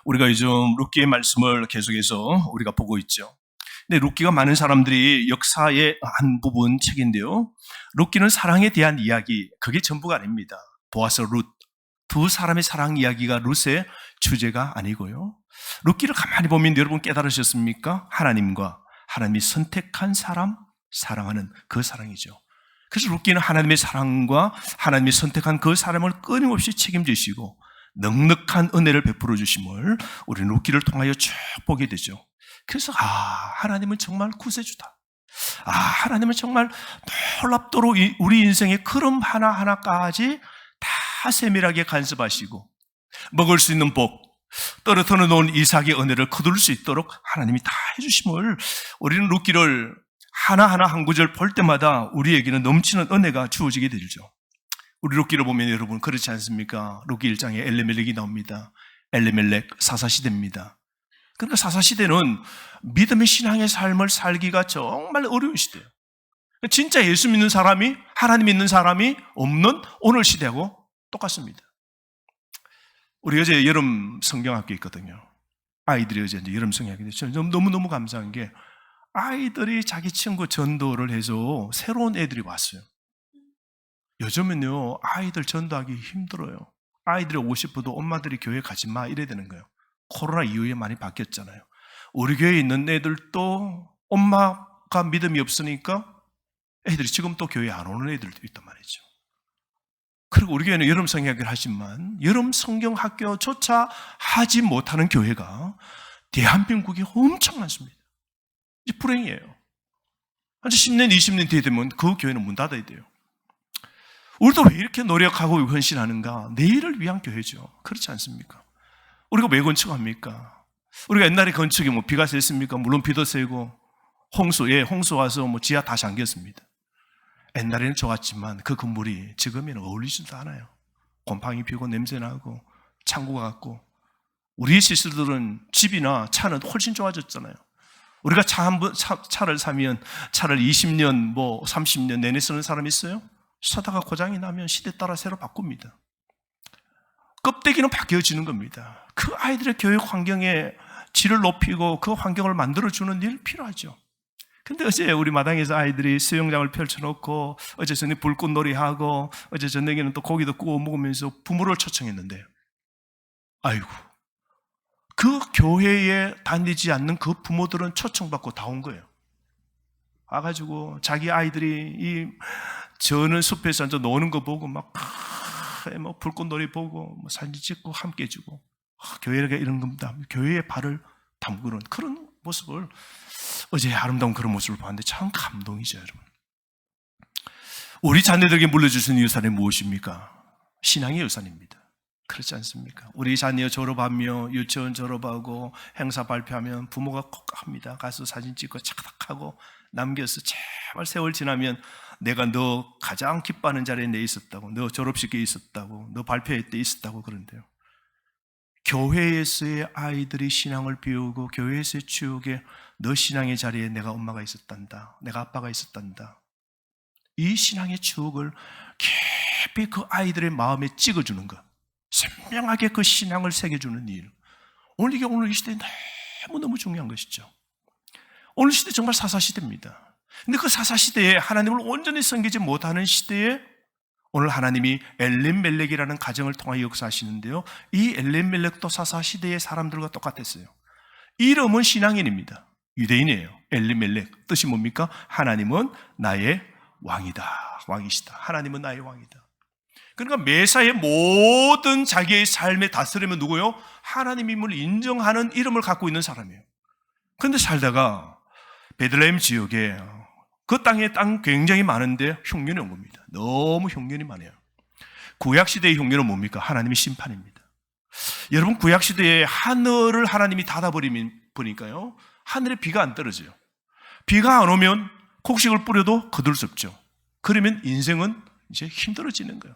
우리가 요즘 룻기의 말씀을 계속해서 우리가 보고 있죠. 근데 룻기가 많은 사람들이 역사의 한 부분 책인데요. 룻기는 사랑에 대한 이야기, 그게 전부가 아닙니다. 보아스, 룻, 두 사람의 사랑 이야기가 룻의 주제가 아니고요. 룻기를 가만히 보면 여러분 깨달으셨습니까? 하나님이 선택한 사람, 사랑하는 그 사랑이죠. 그래서 룻기는 하나님의 사랑과 하나님이 선택한 그 사람을 끊임없이 책임지시고 넉넉한 은혜를 베풀어 주심을 우리 룻기를 통하여 쭉 보게 되죠. 그래서 하나님은 정말 구세주다. 하나님은 정말 놀랍도록 우리 인생의 걸음 하나하나까지 다 세밀하게 간섭하시고 먹을 수 있는 복, 떨어뜨려 놓은 이삭의 은혜를 거둘 수 있도록 하나님이 다 해주심을 우리는 룻기를 하나하나 한 구절 볼 때마다 우리에게는 넘치는 은혜가 주어지게 되죠. 우리 룻기를 보면 여러분 그렇지 않습니까? 룻기 1장에 엘리멜렉이 나옵니다. 엘리멜렉 사사시대입니다. 그러니까 사사시대는 믿음의 신앙의 삶을 살기가 정말 어려운 시대예요. 진짜 예수 믿는 사람이, 하나님 믿는 사람이 없는 오늘 시대하고 똑같습니다. 우리 어제 여름 성경학교 있거든요. 아이들이 어제 여름 성경학교 있는데 너무너무 감사한 게 아이들이 자기 친구 전도를 해서 새로운 애들이 왔어요. 요즘은요, 아이들 전도하기 힘들어요. 아이들이 오고 싶어도 엄마들이 교회 가지 마 이래야 되는 거예요. 코로나 이후에 많이 바뀌었잖아요. 우리 교회에 있는 애들도 엄마가 믿음이 없으니까 애들이 지금 또 교회 안 오는 애들도 있단 말이죠. 그리고 우리 교회는 여름 성경학교를 하지만 여름 성경학교조차 하지 못하는 교회가 대한민국에 엄청 많습니다. 이제 불행이에요. 한 10년, 20년 뒤에 되면 그 교회는 문 닫아야 돼요. 우리도 왜 이렇게 노력하고 헌신하는가? 내일을 위한 교회죠. 그렇지 않습니까? 우리가 왜 건축합니까? 우리가 옛날에 건축이 비가 샜습니까? 물론 비도 세고 홍수 와서 지하 다 잠겼습니다. 옛날에는 좋았지만 그 건물이 지금에는 어울리지도 않아요. 곰팡이 피고 냄새나고 창고가 같고. 우리 시스들은 집이나 차는 훨씬 좋아졌잖아요. 우리가 차를 사면 차를 20년, 30년 내내 쓰는 사람 있어요? 사다가 고장이 나면 시대 따라 새로 바꿉니다. 껍데기는 바뀌어지는 겁니다. 그 아이들의 교육 환경의 질을 높이고 그 환경을 만들어주는 일 필요하죠. 근데 어제 우리 마당에서 아이들이 수영장을 펼쳐놓고 어제 저녁에 불꽃놀이하고 어제 저녁에는 또 고기도 구워 먹으면서 부모를 초청했는데 아이고 그 교회에 다니지 않는 그 부모들은 초청받고 다 온 거예요. 와가지고 자기 아이들이 이 저는 숲에서 앉아 노는 거 보고 막 불꽃놀이 보고 사진 찍고 함께 해주고 교회가 이런 겁니다. 교회의 발을 담그는 그런 모습을 어제 아름다운 그런 모습을 봤는데 참 감동이죠, 여러분. 우리 자녀들에게 물려주신 유산이 무엇입니까? 신앙의 유산입니다. 그렇지 않습니까? 우리 자녀 졸업하며 유치원 졸업하고 행사 발표하면 부모가 꼭 합니다. 가서 사진 찍고 착각하고 남겨서 제발 세월 지나면 내가 너 가장 기뻐하는 자리에 내 있었다고, 너 졸업식에 있었다고, 너 발표회 때 있었다고 그런데요. 교회에서의 아이들이 신앙을 배우고 교회에서의 추억에 너 신앙의 자리에 내가 엄마가 있었단다, 내가 아빠가 있었단다. 이 신앙의 추억을 깊이 그 아이들의 마음에 찍어주는 것, 선명하게 그 신앙을 새겨주는 일. 오늘 이 시대에 너무너무 중요한 것이죠. 오늘 시대 정말 사사시대입니다. 근데 그 사사시대에 하나님을 온전히 섬기지 못하는 시대에 오늘 하나님이 엘리멜렉이라는 가정을 통하여 역사하시는데요. 이 엘리멜렉도 사사시대의 사람들과 똑같았어요. 이름은 신앙인입니다. 유대인이에요. 엘리멜렉. 뜻이 뭡니까? 하나님은 나의 왕이다. 왕이시다. 하나님은 나의 왕이다. 그러니까 메사의 모든 자기의 삶의 다스림은 누구요? 하나님임을 인정하는 이름을 갖고 있는 사람이에요. 그런데 살다가 베들레헴 지역에 그 땅 굉장히 많은데 흉년이 온 겁니다. 너무 흉년이 많아요. 구약시대의 흉년은 뭡니까? 하나님의 심판입니다. 여러분 구약시대에 하늘을 하나님이 닫아버리니까요. 하늘에 비가 안 떨어져요. 비가 안 오면 곡식을 뿌려도 거둘 수 없죠. 그러면 인생은 이제 힘들어지는 거예요.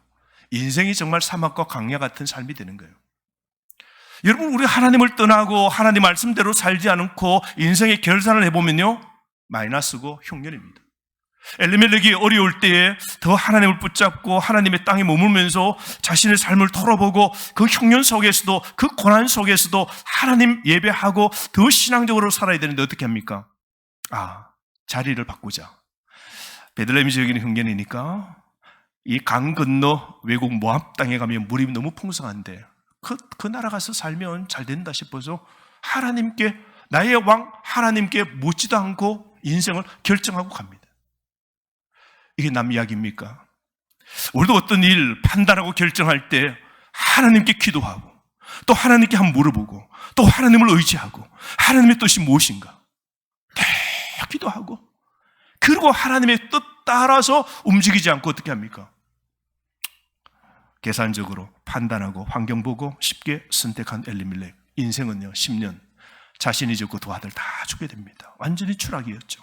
인생이 정말 사막과 광야 같은 삶이 되는 거예요. 여러분 우리 하나님을 떠나고 하나님 말씀대로 살지 않고 인생의 결산을 해보면요. 마이너스고 흉년입니다. 엘리멜렉이 어려울 때에 더 하나님을 붙잡고 하나님의 땅에 머물면서 자신의 삶을 털어보고 그 흉년 속에서도 그 고난 속에서도 하나님 예배하고 더 신앙적으로 살아야 되는데 어떻게 합니까? 자리를 바꾸자. 베들레헴이 저기는 흉년이니까 이 강 건너 외국 모압 땅에 가면 물이 너무 풍성한데 그 나라 가서 살면 잘 된다 싶어서 하나님께, 나의 왕 하나님께 묻지도 않고 인생을 결정하고 갑니다. 이게 남 이야기입니까? 우리도 어떤 일 판단하고 결정할 때 하나님께 기도하고 또 하나님께 한번 물어보고 또 하나님을 의지하고 하나님의 뜻이 무엇인가 계속 기도하고, 그리고 하나님의 뜻 따라서 움직이지 않고 어떻게 합니까? 계산적으로 판단하고 환경 보고 쉽게 선택한 엘리멜렉, 인생은요 10년 자신이 죽고 두 아들 다 죽게 됩니다. 완전히 추락이었죠.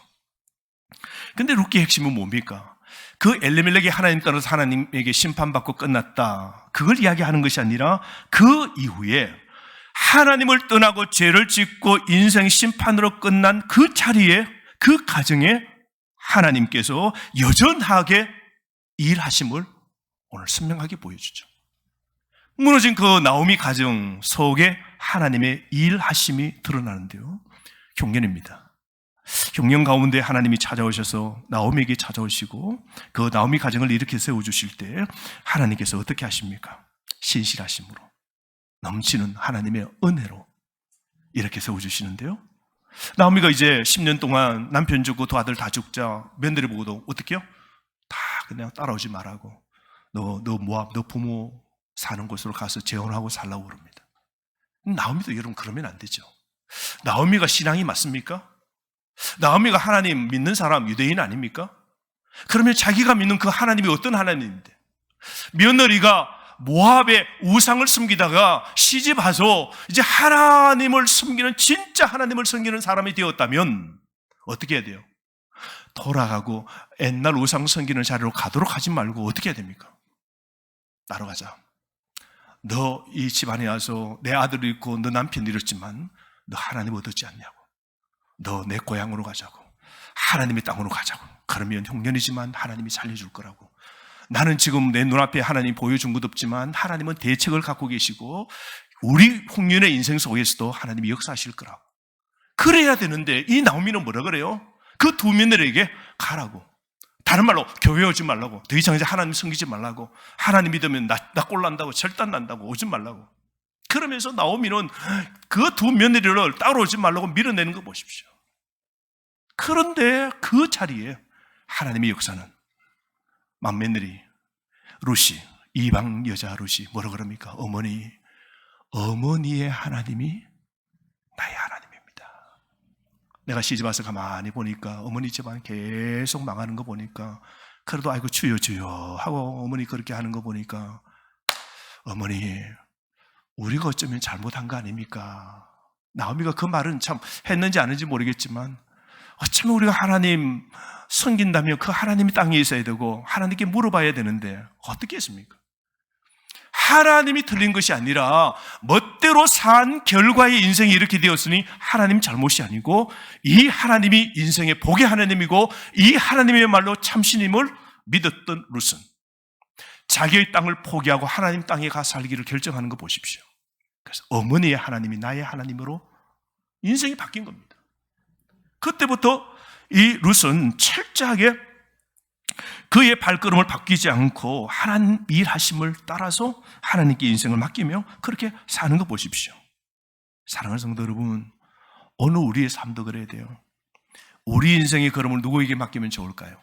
근데 룻기의 핵심은 뭡니까? 그 엘리멜렉이 하나님 따라서 하나님에게 심판받고 끝났다, 그걸 이야기하는 것이 아니라 그 이후에 하나님을 떠나고 죄를 짓고 인생 심판으로 끝난 그 자리에, 그 가정에 하나님께서 여전하게 일하심을 오늘 선명하게 보여주죠. 무너진 그 나오미 가정 속에 하나님의 일하심이 드러나는데요, 흉년입니다. 흉년 가운데 하나님이 찾아오셔서 나오미에게 찾아오시고 그 나오미 가정을 이렇게 세워주실 때 하나님께서 어떻게 하십니까? 신실하심으로, 넘치는 하나님의 은혜로 이렇게 세워주시는데요, 나오미가 이제 10년 동안 남편 죽고 두 아들 다 죽자 며느리 보고도 어떻게 해요? 다 그냥 따라오지 말라고, 너 모압, 너 부모 사는 곳으로 가서 재혼하고 살라고 그럽니다. 나오미도 여러분 그러면 안 되죠. 나오미가 신앙이 맞습니까? 나오미가 하나님 믿는 사람, 유대인 아닙니까? 그러면 자기가 믿는 그 하나님이 어떤 하나님인데, 며느리가 모압의 우상을 섬기다가 시집 와서 이제 하나님을 섬기는, 진짜 하나님을 섬기는 사람이 되었다면 어떻게 해야 돼요? 돌아가고 옛날 우상 섬기는 자리로 가도록 하지 말고 어떻게 해야 됩니까? 나로 가자. 너 이 집안에 와서 내 아들을 잃고 너 남편 잃었지만 너 하나님 얻었지 않냐고. 너 내 고향으로 가자고. 하나님의 땅으로 가자고. 그러면 흉년이지만 하나님이 살려줄 거라고. 나는 지금 내 눈앞에 하나님 보여준 것 없지만 하나님은 대책을 갖고 계시고 우리 흉년의 인생 속에서도 하나님이 역사하실 거라고. 그래야 되는데 이 나오미는 뭐라 그래요? 그 두 며느리에게 가라고. 다른 말로 교회 오지 말라고. 더 이상 이제 하나님 섬기지 말라고. 하나님 믿으면 나 꼴난다고, 절단 난다고, 오지 말라고. 그러면서 나오미는 그 두 며느리를 따라오지 말라고 밀어내는 거 보십시오. 그런데 그 자리에 하나님의 역사는 맏며느리 룻이, 이방 여자 룻이 뭐라 그럽니까? 어머니의 하나님이 나의 하나님입니다. 내가 시집 와서 가만히 보니까 어머니 집안 계속 망하는 거 보니까, 그래도 아이고 주여 주여 하고 어머니 그렇게 하는 거 보니까, 어머니 우리가 어쩌면 잘못한 거 아닙니까? 나오미가 그 말은 참 했는지 안 했는지 모르겠지만 어쩌면 우리가 하나님 섬긴다면 그 하나님이 땅에 있어야 되고 하나님께 물어봐야 되는데 어떻게 했습니까? 하나님이 틀린 것이 아니라 멋대로 산 결과의 인생이 이렇게 되었으니 하나님 잘못이 아니고 이 하나님이 인생의 복의 하나님이고 이 하나님의 말로 참신임을 믿었던 룻은 자기의 땅을 포기하고 하나님 땅에 가 살기를 결정하는 거 보십시오. 그래서 어머니의 하나님이 나의 하나님으로 인생이 바뀐 겁니다. 그때부터 이 룻은 철저하게 그의 발걸음을 바뀌지 않고 하나님 일하심을 따라서 하나님께 인생을 맡기며 그렇게 사는 거 보십시오. 사랑하는 성도 여러분, 오늘 우리의 삶도 그래야 돼요. 우리 인생의 걸음을 누구에게 맡기면 좋을까요?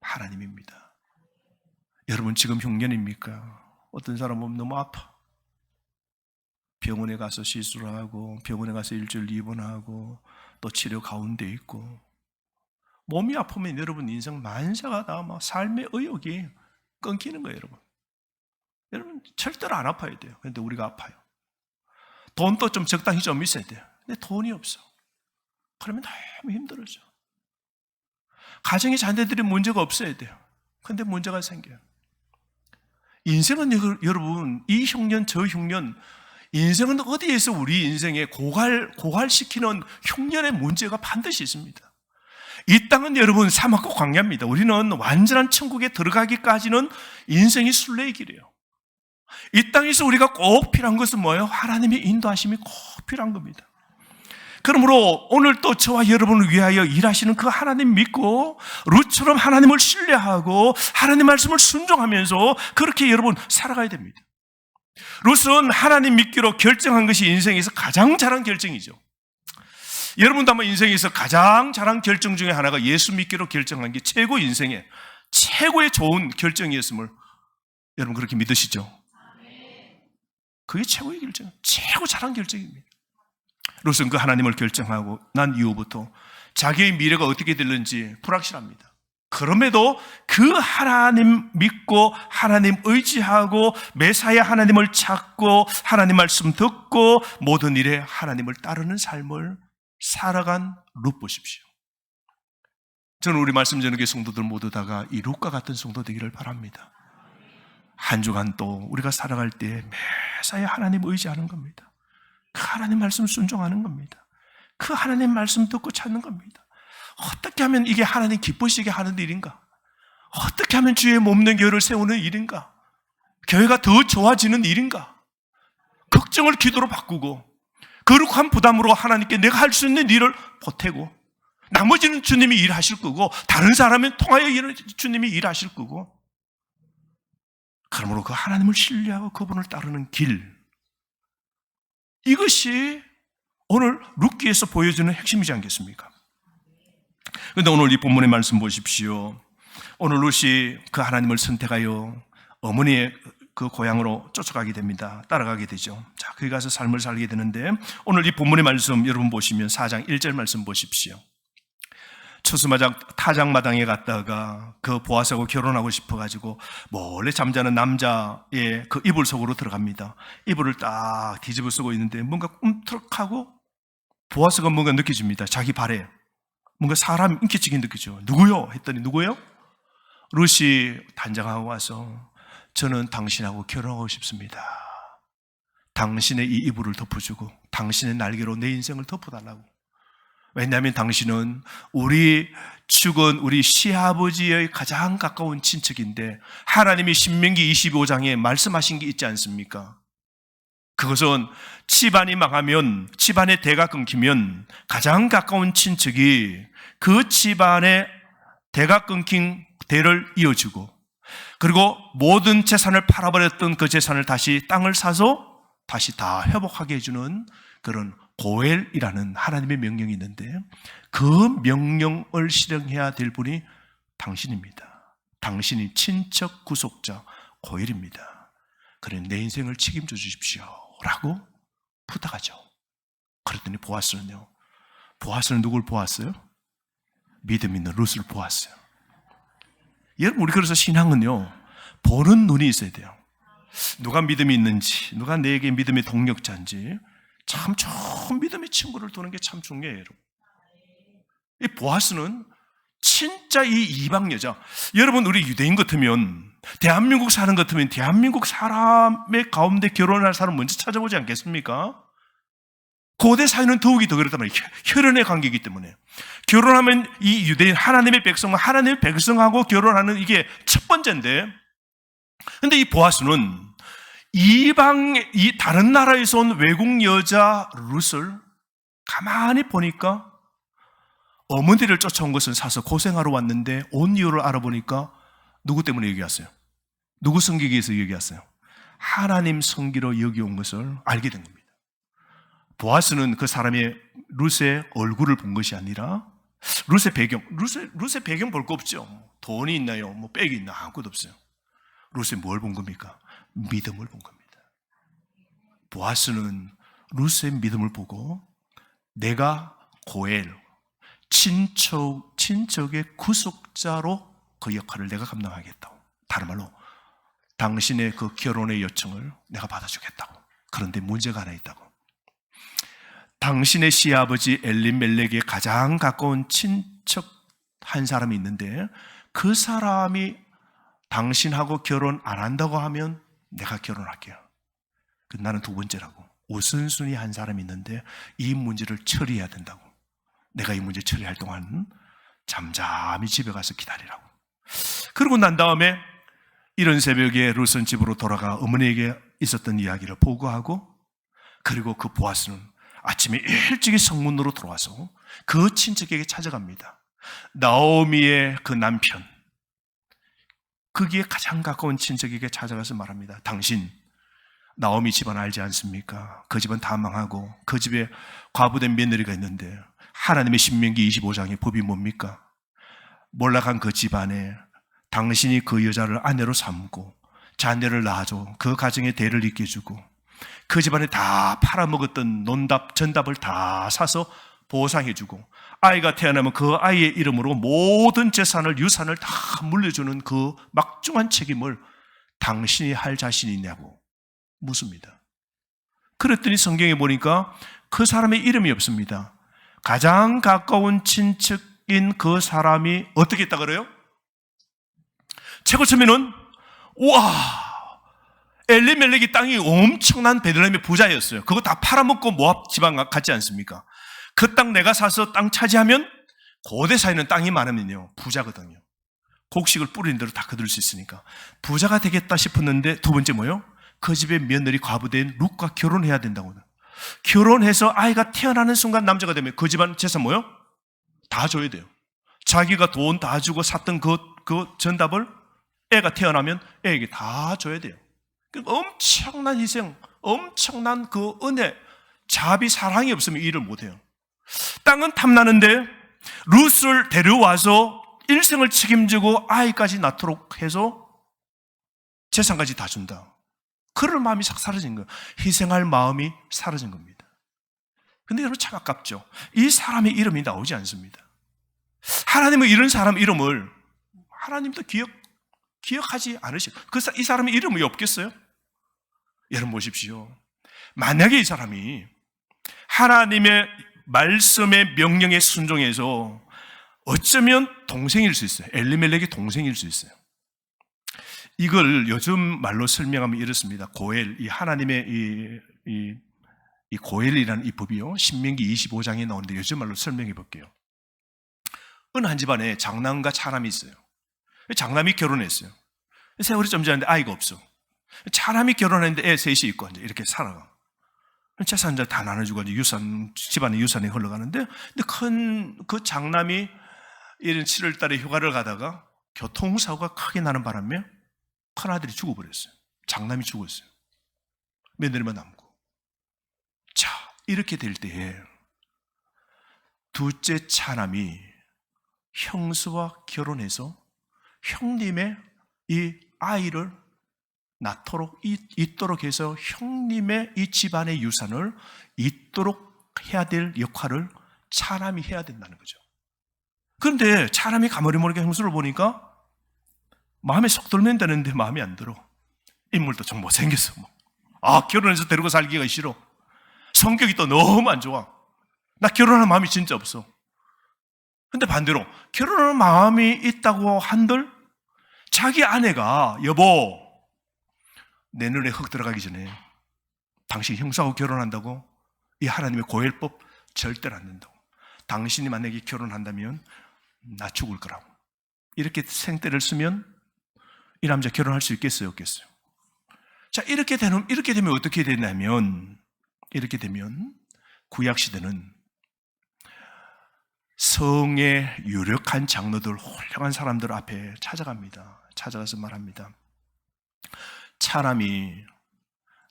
하나님입니다. 여러분 지금 흉년입니까? 어떤 사람은 너무 아파. 병원에 가서 시술을 하고 병원에 가서 일주일 입원하고 또 치료 가운데 있고, 몸이 아프면 여러분 인생 만사가 다 막 삶의 의욕이 끊기는 거예요. 여러분 절대로 안 아파야 돼요. 그런데 우리가 아파요. 돈도 좀 적당히 좀 있어야 돼요. 근데 돈이 없어. 그러면 너무 힘들어져. 가정의 자녀들이 문제가 없어야 돼요. 그런데 문제가 생겨요. 인생은 여러분 이 흉년 저 흉년, 인생은 어디에서 우리 인생에 고갈시키는 흉년의 문제가 반드시 있습니다. 이 땅은 여러분 사막과 광야입니다. 우리는 완전한 천국에 들어가기까지는 인생이 순례의 길이에요. 이 땅에서 우리가 꼭 필요한 것은 뭐예요? 하나님의 인도하심이 꼭 필요한 겁니다. 그러므로 오늘 또 저와 여러분을 위하여 일하시는 그 하나님 믿고 룻처럼 하나님을 신뢰하고 하나님 말씀을 순종하면서 그렇게 여러분 살아가야 됩니다. 룻은 하나님 믿기로 결정한 것이 인생에서 가장 잘한 결정이죠. 여러분도 아마 인생에서 가장 잘한 결정 중에 하나가 예수 믿기로 결정한 게 최고 인생의 최고의 좋은 결정이었음을 여러분 그렇게 믿으시죠? 그게 최고의 결정, 최고 잘한 결정입니다. 룻은 그 하나님을 결정하고 난 이후부터 자기의 미래가 어떻게 될는지 불확실합니다. 그럼에도 그 하나님 믿고 하나님 의지하고 매사에 하나님을 찾고 하나님 말씀 듣고 모든 일에 하나님을 따르는 삶을 살아간 룻 보십시오. 저는 우리 말씀 전하게 성도들 모두 다가 이 룻과 같은 성도 되기를 바랍니다. 한 주간 또 우리가 살아갈 때 매사에 하나님 의지하는 겁니다. 그 하나님 말씀 순종하는 겁니다. 그 하나님 말씀 듣고 찾는 겁니다. 어떻게 하면 이게 하나님 기쁘시게 하는 일인가? 어떻게 하면 주의 몸된 교회를 세우는 일인가? 교회가 더 좋아지는 일인가? 걱정을 기도로 바꾸고 거룩한 부담으로 하나님께 내가 할 수 있는 일을 보태고 나머지는 주님이 일하실 거고 다른 사람은 통하여 주님이 일하실 거고 그러므로 그 하나님을 신뢰하고 그분을 따르는 길, 이것이 오늘 룻기에서 보여주는 핵심이지 않겠습니까? 그런데 오늘 이 본문의 말씀 보십시오. 오늘 룻이 그 하나님을 선택하여 어머니의 그 고향으로 쫓아가게 됩니다. 따라가게 되죠. 자, 거기 가서 삶을 살게 되는데 오늘 이 본문의 말씀 여러분 보시면 4장 1절 말씀 보십시오. 타작마당에 갔다가 그 보아스하고 결혼하고 싶어가지고 몰래 잠자는 남자의 그 이불 속으로 들어갑니다. 이불을 딱 뒤집어 쓰고 있는데 뭔가 꿈틀하고 보아스가 뭔가 느껴집니다. 자기 발에 뭔가 사람 인기치기 느끼죠. 누구요? 했더니 누구요? 룻이 단장하고 와서 저는 당신하고 결혼하고 싶습니다. 당신의 이 이불을 덮어주고 당신의 날개로 내 인생을 덮어달라고. 왜냐하면 당신은 우리 죽은 우리 시아버지의 가장 가까운 친척인데 하나님이 신명기 25장에 말씀하신 게 있지 않습니까? 그것은 집안이 망하면, 집안의 대가 끊기면 가장 가까운 친척이 그 집안의 대가 끊긴 대를 이어주고 그리고 모든 재산을 팔아버렸던 그 재산을 다시 땅을 사서 다시 다 회복하게 해주는 그런 고엘이라는 하나님의 명령이 있는데 그 명령을 실행해야 될 분이 당신입니다. 당신이 친척 구속자 고엘입니다. 그래 내 인생을 책임져 주십시오 라고 부탁하죠. 그랬더니 보아스는요, 보아스는 누굴 보았어요? 믿음 있는 룻을 보았어요. 여러분 우리 그래서 신앙은요 보는 눈이 있어야 돼요. 누가 믿음이 있는지, 누가 내게 믿음의 동력자인지 참 좋은 믿음의 친구를 두는 게 참 중요해요. 이 보아스는 진짜 이 이방 여자, 여러분 우리 유대인 같으면 대한민국 사람 같으면 대한민국 사람의 가운데 결혼할 사람 먼저 찾아보지 않겠습니까? 고대 사회는 더욱이 더 그렇단 말이에요. 혈연의 관계이기 때문에 결혼하면 이 유대인 하나님의 백성과 하나님의 백성하고 결혼하는 이게 첫 번째인데, 근데 이 보아스는 이 다른 나라에서 온 외국 여자 룻을 가만히 보니까 어머니를 쫓아온 것은 사서 고생하러 왔는데 온 이유를 알아보니까 누구 때문에 여기 왔어요? 누구 섬기기 위해서 여기 왔어요? 하나님 섬기러 여기 온 것을 알게 된 겁니다. 보아스는 그 사람의 룻의 얼굴을 본 것이 아니라 룻의 배경 볼 거 없죠. 돈이 있나요? 뭐 백이 있나? 아무것도 없어요. 룻의 뭘 본 겁니까? 믿음을 본 겁니다. 보아스는 룻의 믿음을 보고 내가 고엘, 친척의 구속자로 그 역할을 내가 감당하겠다고. 다른 말로 당신의 그 결혼의 요청을 내가 받아주겠다고. 그런데 문제가 하나 있다고. 당신의 시아버지 엘리멜렉의 가장 가까운 친척 한 사람이 있는데 그 사람이 당신하고 결혼 안 한다고 하면 내가 결혼할게요. 나는 두 번째라고. 우선순위 한 사람이 있는데 이 문제를 처리해야 된다고. 내가 이 문제 처리할 동안 잠잠히 집에 가서 기다리라고. 그러고 난 다음에 이른 새벽에 룻은 집으로 돌아가 어머니에게 있었던 이야기를 보고하고, 그리고 그 보아스는 아침에 일찍이 성문으로 들어와서 그 친척에게 찾아갑니다. 나오미의 그 남편, 거기에 가장 가까운 친척에게 찾아가서 말합니다. 당신 나오미 집안 알지 않습니까? 그 집은 다 망하고 그 집에 과부된 며느리가 있는데 하나님의 신명기 25장의 법이 뭡니까? 몰락한 그 집안에 당신이 그 여자를 아내로 삼고 자녀를 낳아줘 그 가정의 대를 이겨주고 그 집안에 다 팔아먹었던 논답, 전답을 다 사서 보상해주고 아이가 태어나면 그 아이의 이름으로 모든 재산을, 유산을 다 물려주는 그 막중한 책임을 당신이 할 자신이 있냐고 묻습니다. 그랬더니 성경에 보니까 그 사람의 이름이 없습니다. 가장 가까운 친척인 그 사람이 어떻게 했다 그래요? 최고 처음에는 우와, 엘리멜렉이 땅이 엄청난 베들레헴의 부자였어요. 그거 다 팔아먹고 모압 지방 갔지 않습니까? 그 땅 내가 사서 땅 차지하면 고대 사회는 땅이 많으면요 부자거든요. 곡식을 뿌리는 대로 다 거둘 수 있으니까 부자가 되겠다 싶었는데, 두 번째 뭐요? 그 집의 며느리 과부된 룻과 결혼해야 된다고. 결혼해서 아이가 태어나는 순간 남자가 되면 그 집안 재산 뭐요? 다 줘야 돼요. 자기가 돈 다 주고 샀던 그 전답을 애가 태어나면 애에게 다 줘야 돼요. 엄청난 희생, 엄청난 그 은혜, 자비, 사랑이 없으면 일을 못해요. 땅은 탐나는데 룻을 데려와서 일생을 책임지고 아이까지 낳도록 해서 재산까지 다 준다. 그럴 마음이 싹 사라진 거예요. 희생할 마음이 사라진 겁니다. 근데 여러분 참 아깝죠. 이 사람의 이름이 나오지 않습니다. 하나님은 이런 사람 이름을 하나님도 기억하지 않으시고, 이 사람의 이름이 왜 없겠어요? 여러분 보십시오. 만약에 이 사람이 하나님의 말씀의 명령에 순종해서 어쩌면 동생일 수 있어요. 엘리멜렉의 동생일 수 있어요. 이걸 요즘 말로 설명하면 이렇습니다. 고엘, 이 하나님의 이 고엘이라는 이 법이요, 신명기 25장에 나오는데 요즘 말로 설명해 볼게요. 어느 한 집안에 장남과 차남이 있어요. 장남이 결혼했어요. 세월이 좀 지났는데 아이가 없어. 차남이 결혼했는데 애 셋이 있고 이제 이렇게 살아가. 재산 다 나눠주고 유산, 집안의 유산이 흘러가는데, 근데 그 장남이 이런 7월 달에 휴가를 가다가 교통사고가 크게 나는 바람에 큰아들이 죽어버렸어요. 장남이 죽었어요. 며느리만 남고. 자, 이렇게 될 때에 둘째 차남이 형수와 결혼해서 형님의 이 아이를 낳도록 있도록 해서 형님의 이 집안의 유산을 있도록 해야 될 역할을 차남이 해야 된다는 거죠. 그런데 차남이 가만히 모르게 형수를 보니까 마음에 쏙 들면다는데 마음에 안 들어. 인물도 좀 못생겼어. 결혼해서 데리고 살기가 싫어. 성격이 또 너무 안 좋아. 나 결혼할 마음이 진짜 없어. 근데 반대로 결혼할 마음이 있다고 한들 자기 아내가 여보, 내 눈에 흙 들어가기 전에 당신 형사하고 결혼한다고? 이 하나님의 고엘법 절대로 안 된다고. 당신이 만약에 결혼한다면 나 죽을 거라고. 이렇게 생떼를 쓰면 이 남자 결혼할 수 있겠어요, 없겠어요? 자, 이렇게 되면 어떻게 되냐면, 이렇게 되면 구약시대는 성의 유력한 장로들, 훌륭한 사람들 앞에 찾아갑니다. 찾아가서 말합니다. 차남이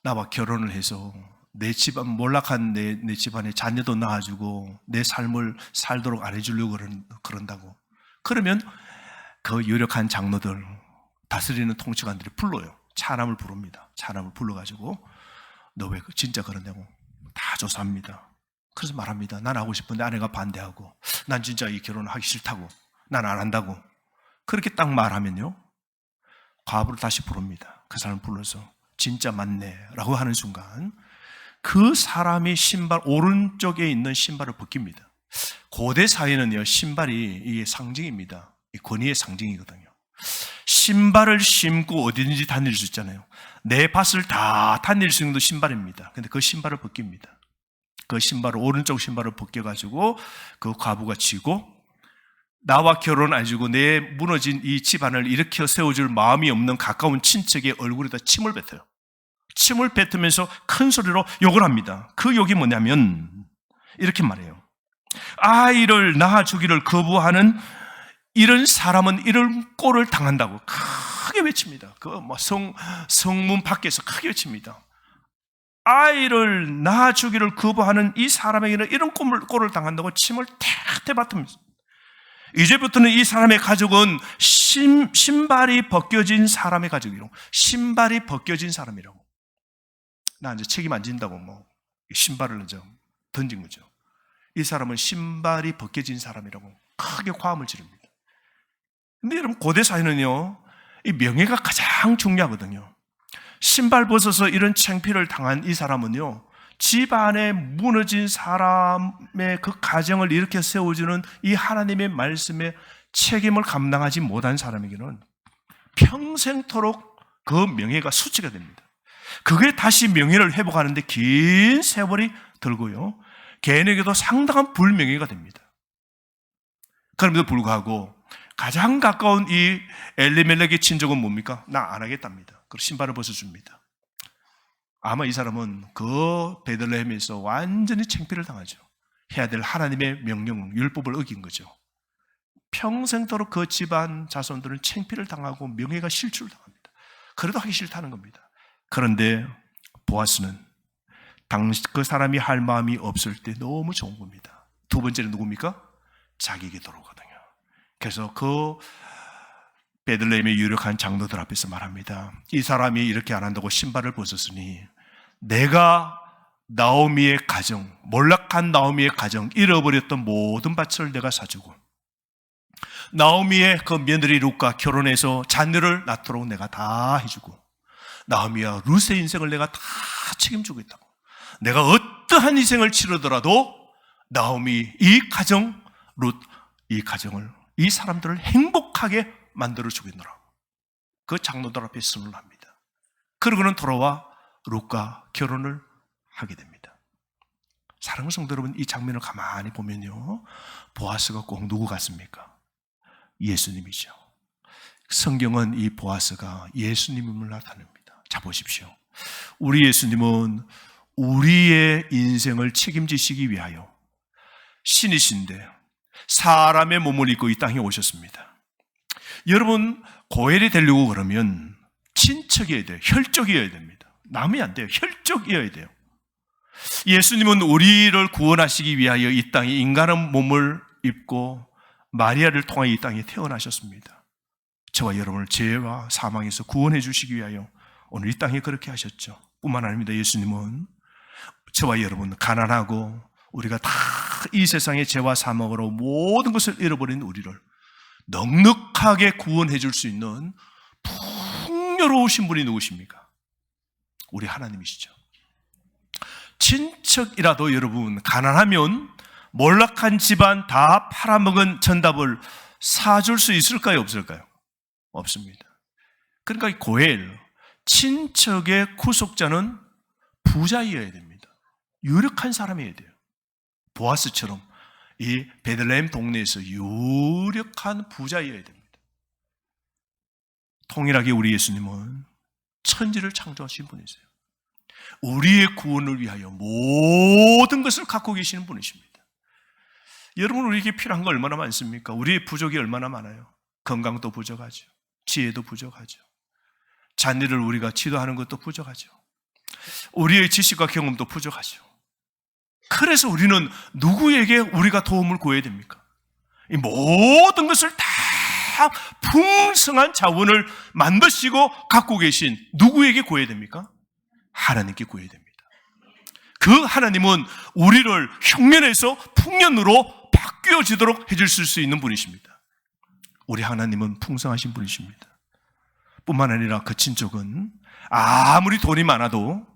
나와 결혼을 해서 내 집안, 몰락한 내 집안에 자녀도 낳아주고 내 삶을 살도록 안 해주려고 그런다고. 그러면 그 유력한 장로들, 다스리는 통치관들이 불러요. 차남을 부릅니다. 차남을 불러가지고 너 왜 진짜 그러냐고 다 조사합니다. 그래서 말합니다. 난 하고 싶은데 아내가 반대하고, 난 진짜 이 결혼을 하기 싫다고, 난 안 한다고. 그렇게 딱 말하면요, 과부를 다시 부릅니다. 그 사람을 불러서 진짜 맞네 라고 하는 순간 그 사람이 신발, 오른쪽에 있는 신발을 벗깁니다. 고대 사회는요, 신발이 이게 상징입니다. 이 권위의 상징이거든요. 신발을 신고 어디든지 다닐 수 있잖아요. 내 밭을 다 다닐 수 있는 신발입니다. 근데 그 신발을 벗깁니다. 그 신발을, 오른쪽 신발을 벗겨가지고 그 과부가 치고 나와 결혼 안 해주고 내 무너진 이 집안을 일으켜 세워줄 마음이 없는 가까운 친척의 얼굴에다 침을 뱉어요. 침을 뱉으면서 큰 소리로 욕을 합니다. 그 욕이 뭐냐면 이렇게 말해요. 아이를 낳아주기를 거부하는 이런 사람은 이런 꼴을 당한다고 크게 외칩니다. 성문 밖에서 크게 외칩니다. 아이를 낳아주기를 거부하는 이 사람에게는 이런 꼴을 당한다고 침을 탁 받으면서 이제부터는 이 사람의 가족은 신발이 벗겨진 사람의 가족이라고. 신발이 벗겨진 사람이라고. 나 이제 책임 안 진다고 신발을 이제 던진 거죠. 이 사람은 신발이 벗겨진 사람이라고 크게 화음을 지릅니다. 근데 여러분, 고대 사회는요, 이 명예가 가장 중요하거든요. 신발 벗어서 이런 창피를 당한 이 사람은요, 집안에 무너진 사람의 그 가정을 일으켜 세워주는 이 하나님의 말씀에 책임을 감당하지 못한 사람에게는 평생토록 그 명예가 수치가 됩니다. 그게 다시 명예를 회복하는데 긴 세월이 들고요, 개인에게도 상당한 불명예가 됩니다. 그럼에도 불구하고 가장 가까운 이 엘리멜렉의 친족은 뭡니까? 나 안 하겠답니다. 그래서 신발을 벗어줍니다. 아마 이 사람은 그 베들레헴에서 완전히 창피를 당하죠. 해야 될 하나님의 명령, 율법을 어긴 거죠. 평생도록 그 집안 자손들은 창피를 당하고 명예가 실추를 당합니다. 그래도 하기 싫다는 겁니다. 그런데 보아스는 당시 그 사람이 할 마음이 없을 때 너무 좋은 겁니다. 두 번째는 누굽니까? 자기에게 돌아오거든요. 그래서 그 베들레헴의 유력한 장로들 앞에서 말합니다. 이 사람이 이렇게 안 한다고 신발을 벗었으니 내가 나오미의 가정, 몰락한 나오미의 가정, 잃어버렸던 모든 밭을 내가 사주고 나오미의 그 며느리 룻과 결혼해서 자녀를 낳도록 내가 다 해주고 나오미와 룻의 인생을 내가 다 책임지고 있다고. 내가 어떠한 희생을 치르더라도 나오미 이 가정, 룻 이 가정을, 이 사람들을 행복하게 만들어주겠노라. 그 장로들 앞에 선언을 합니다. 그러고는 돌아와 룻과 결혼을 하게 됩니다. 사랑하는 성도 여러분, 이 장면을 가만히 보면요, 보아스가 꼭 누구 같습니까? 예수님이죠. 성경은 이 보아스가 예수님임을 나타냅니다. 자, 보십시오. 우리 예수님은 우리의 인생을 책임지시기 위하여 신이신데 사람의 몸을 입고 이 땅에 오셨습니다. 여러분, 고엘이 되려고 그러면 친척이어야 돼요. 혈족이어야 됩니다. 남이 안 돼요. 혈족이어야 돼요. 예수님은 우리를 구원하시기 위하여 이 땅에 인간의 몸을 입고 마리아를 통하여 이 땅에 태어나셨습니다. 저와 여러분을 죄와 사망에서 구원해 주시기 위하여 오늘 이 땅에 그렇게 하셨죠. 뿐만 아닙니다. 예수님은 저와 여러분, 가난하고 우리가 다 이 세상의 죄와 사망으로 모든 것을 잃어버린 우리를 넉넉하게 구원해 줄 수 있는 풍요로우신 분이 누구십니까? 우리 하나님이시죠. 친척이라도 여러분, 가난하면 몰락한 집안 다 팔아먹은 전답을 사줄 수 있을까요? 없을까요? 없습니다. 그러니까 이 고엘, 친척의 구속자는 부자이어야 됩니다. 유력한 사람이어야 돼요. 보아스처럼 이 베들레헴 동네에서 유력한 부자이어야 됩니다. 통일하게 우리 예수님은 천지를 창조하신 분이세요. 우리의 구원을 위하여 모든 것을 갖고 계시는 분이십니다. 여러분, 우리에게 필요한 거 얼마나 많습니까? 우리의 부족이 얼마나 많아요. 건강도 부족하죠. 지혜도 부족하죠. 자녀를 우리가 지도하는 것도 부족하죠. 우리의 지식과 경험도 부족하죠. 그래서 우리는 누구에게 우리가 도움을 구해야 됩니까? 이 모든 것을 다 풍성한 자원을 만드시고 갖고 계신 누구에게 구해야 됩니까? 하나님께 구해야 됩니다. 그 하나님은 우리를 흉년에서 풍년으로 바뀌어지도록 해주실 수 있는 분이십니다. 우리 하나님은 풍성하신 분이십니다. 뿐만 아니라 그 친족은 아무리 돈이 많아도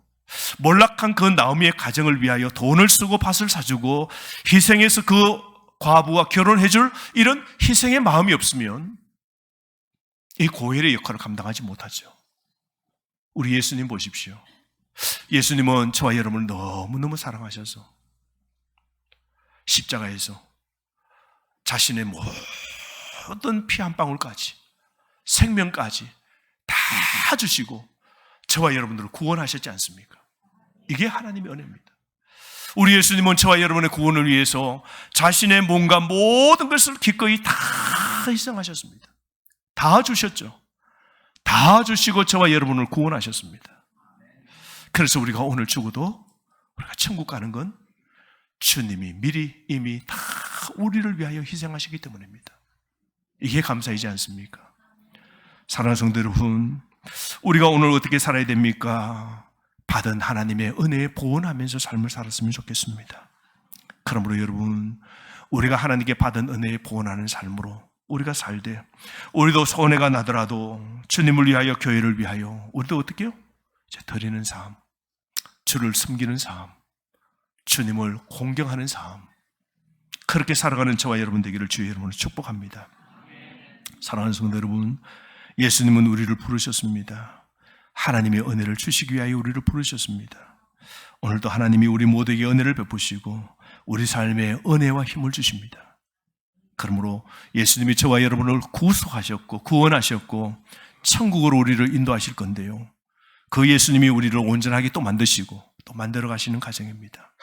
몰락한 그 나오미의 가정을 위하여 돈을 쓰고 밭을 사주고 희생해서 그 과부와 결혼해줄 이런 희생의 마음이 없으면 이 고엘의 역할을 감당하지 못하죠. 우리 예수님 보십시오. 예수님은 저와 여러분을 너무너무 사랑하셔서 십자가에서 자신의 모든 피 한 방울까지, 생명까지 다 주시고 저와 여러분들을 구원하셨지 않습니까? 이게 하나님의 은혜입니다. 우리 예수님은 저와 여러분의 구원을 위해서 자신의 몸과 모든 것을 기꺼이 다 희생하셨습니다. 다 주셨죠. 다 주시고 저와 여러분을 구원하셨습니다. 그래서 우리가 오늘 죽어도 우리가 천국 가는 건 주님이 미리 이미 다 우리를 위하여 희생하시기 때문입니다. 이게 감사이지 않습니까? 사랑하는 성도 여러분, 우리가 오늘 어떻게 살아야 됩니까? 받은 하나님의 은혜에 보온하면서 삶을 살았으면 좋겠습니다. 그러므로 여러분, 우리가 하나님께 받은 은혜에 보온하는 삶으로 우리가 살되, 우리도 손해가 나더라도 주님을 위하여, 교회를 위하여 우리도 어떻게 해요? 이제 드리는 삶, 주를 섬기는 삶, 주님을 공경하는 삶, 그렇게 살아가는 저와 여러분 되기를 주의 이름으로 축복합니다. 사랑하는 성도 여러분, 예수님은 우리를 부르셨습니다. 하나님의 은혜를 주시기 위하여 우리를 부르셨습니다. 오늘도 하나님이 우리 모두에게 은혜를 베푸시고 우리 삶에 은혜와 힘을 주십니다. 그러므로 예수님이 저와 여러분을 구속하셨고 구원하셨고 천국으로 우리를 인도하실 건데요, 그 예수님이 우리를 온전하게 또 만드시고 또 만들어 가시는 과정입니다.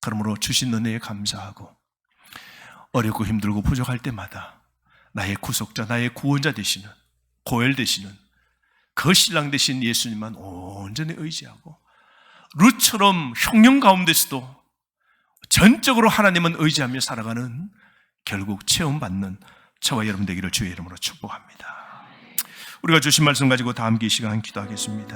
그러므로 주신 은혜에 감사하고 어렵고 힘들고 부족할 때마다 나의 구속자, 나의 구원자 되시는, 고엘 되시는 그 신랑 되신 예수님만 온전히 의지하고 룻처럼 흉년 가운데서도 전적으로 하나님은 의지하며 살아가는, 결국 체험받는 저와 여러분 되기를 주의 이름으로 축복합니다. 우리가 주신 말씀 가지고 다 함께 이 시간 기도하겠습니다.